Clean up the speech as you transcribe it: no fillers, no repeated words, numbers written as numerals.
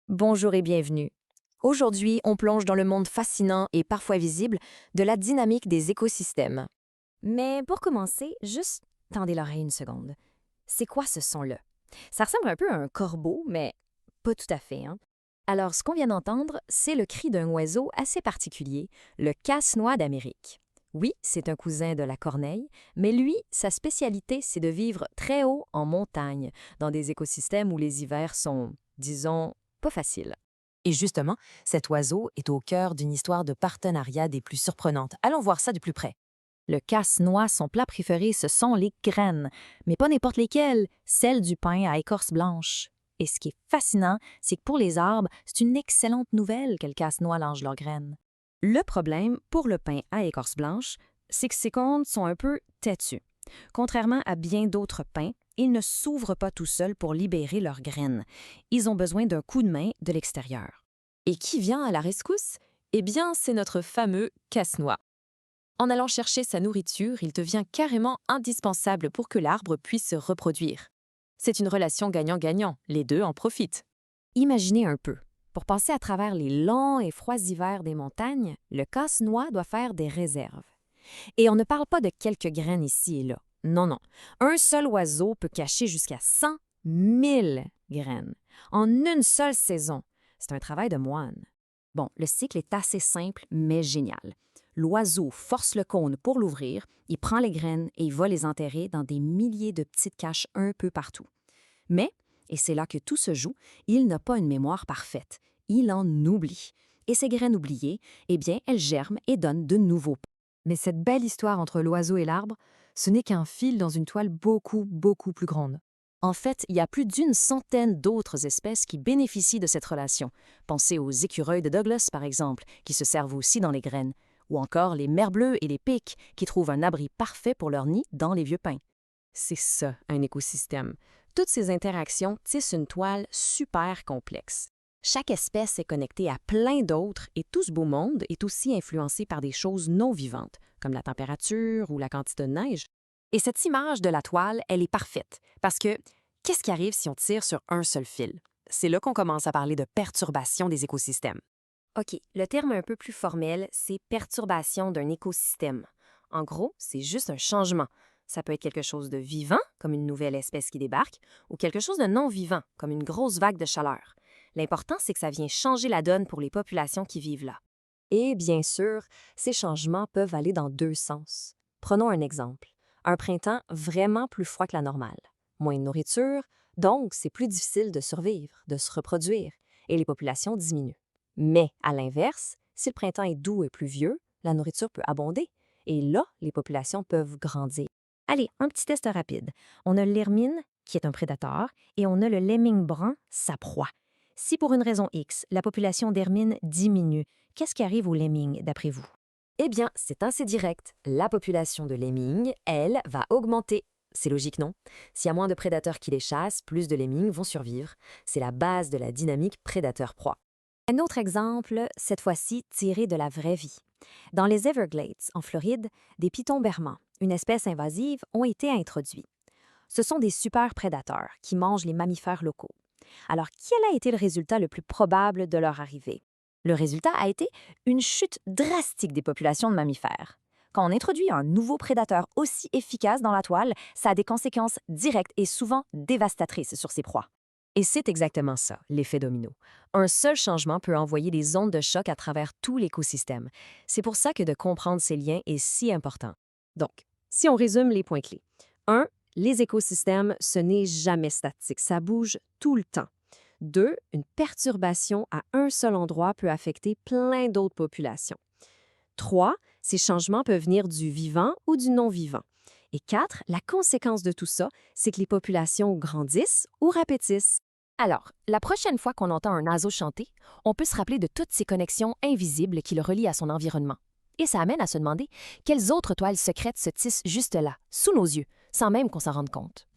Bonjour et bienvenue. Aujourd'hui, on plonge dans le monde fascinant et parfois visible de la dynamique des écosystèmes. Mais pour commencer, juste tendez l'oreille une seconde. C'est quoi ce son-là? Ça ressemble un peu à un corbeau, mais pas tout à fait, hein? Alors, ce qu'on vient d'entendre, c'est le cri d'un oiseau assez particulier, le casse-noix d'Amérique. Oui, c'est un cousin de la corneille, mais lui, sa spécialité, c'est de vivre très haut en montagne, dans des écosystèmes où les hivers sont, disons, pas faciles. Et justement, cet oiseau est au cœur d'une histoire de partenariat des plus surprenantes. Allons voir ça de plus près. Le casse-noix, son plat préféré, ce sont les graines, mais pas n'importe lesquelles, celles du pain à écorce blanche. Et ce qui est fascinant, c'est que pour les arbres, c'est une excellente nouvelle que le casse-noix lance leurs graines. Le problème pour le pain à écorce blanche, c'est que ses cônes sont un peu têtus. Contrairement à bien d'autres pins, ils ne s'ouvrent pas tout seuls pour libérer leurs graines. Ils ont besoin d'un coup de main de l'extérieur. Et qui vient à la rescousse? Eh bien, c'est notre fameux casse-noix. En allant chercher sa nourriture, il devient carrément indispensable pour que l'arbre puisse se reproduire. C'est une relation gagnant-gagnant, les deux en profitent. Imaginez un peu. Pour passer à travers les longs et froids hivers des montagnes, le casse-noix doit faire des réserves. Et on ne parle pas de quelques graines ici et là. Non, non. Un seul oiseau peut cacher jusqu'à 100 000 graines en une seule saison. C'est un travail de moine. Bon, le cycle est assez simple, mais génial. L'oiseau force le cône pour l'ouvrir, il prend les graines et il va les enterrer dans des milliers de petites caches un peu partout. Mais, et c'est là que tout se joue, il n'a pas une mémoire parfaite. Il en oublie. Et ces graines oubliées, eh bien, elles germent et donnent de nouveaux. Mais cette belle histoire entre l'oiseau et l'arbre, ce n'est qu'un fil dans une toile beaucoup plus grande. En fait, il y a plus d'une centaine d'autres espèces qui bénéficient de cette relation. Pensez aux écureuils de Douglas, par exemple, qui se servent aussi dans les graines, ou encore les merbleux et les pics, qui trouvent un abri parfait pour leur nid dans les vieux pins. C'est ça, un écosystème. Toutes ces interactions tissent une toile super complexe. Chaque espèce est connectée à plein d'autres et tout ce beau monde est aussi influencé par des choses non vivantes, comme la température ou la quantité de neige. Et cette image de la toile, elle est parfaite, parce que qu'est-ce qui arrive si on tire sur un seul fil? C'est là qu'on commence à parler de perturbation des écosystèmes. OK, le terme un peu plus formel, c'est perturbation d'un écosystème. En gros, c'est juste un changement. Ça peut être quelque chose de vivant, comme une nouvelle espèce qui débarque, ou quelque chose de non vivant, comme une grosse vague de chaleur. L'important, c'est que ça vient changer la donne pour les populations qui vivent là. Et bien sûr, ces changements peuvent aller dans deux sens. Prenons un exemple. Un printemps vraiment plus froid que la normale. Moins de nourriture, donc c'est plus difficile de survivre, de se reproduire, et les populations diminuent. Mais, à l'inverse, si le printemps est doux et pluvieux, la nourriture peut abonder, et là, les populations peuvent grandir. Allez, un petit test rapide. On a l'hermine, qui est un prédateur, et on a le lemming brun, sa proie. Si pour une raison X, la population d'hermine diminue, qu'est-ce qui arrive aux lemmings, d'après vous? Eh bien, c'est assez direct. La population de lemmings, elle, va augmenter. C'est logique, non? S'il y a moins de prédateurs qui les chassent, plus de lemmings vont survivre. C'est la base de la dynamique prédateur-proie. Un autre exemple, cette fois-ci tiré de la vraie vie. Dans les Everglades, en Floride, des pitons bermans, une espèce invasive, ont été introduits. Ce sont des super prédateurs qui mangent les mammifères locaux. Alors, quel a été le résultat le plus probable de leur arrivée? Le résultat a été une chute drastique des populations de mammifères. Quand on introduit un nouveau prédateur aussi efficace dans la toile, ça a des conséquences directes et souvent dévastatrices sur ses proies. Et c'est exactement ça, l'effet domino. Un seul changement peut envoyer des ondes de choc à travers tout l'écosystème. C'est pour ça que de comprendre ces liens est si important. Donc, si on résume les points clés. 1. Les écosystèmes, ce n'est jamais statique, ça bouge tout le temps. 2. Une perturbation à un seul endroit peut affecter plein d'autres populations. 3. Ces changements peuvent venir du vivant ou du non-vivant. Et 4. La conséquence de tout ça, c'est que les populations grandissent ou rapétissent. Alors, la prochaine fois qu'on entend un oiseau chanter, on peut se rappeler de toutes ces connexions invisibles qui le relient à son environnement. Et ça amène à se demander quelles autres toiles secrètes se tissent juste là, sous nos yeux, sans même qu'on s'en rende compte.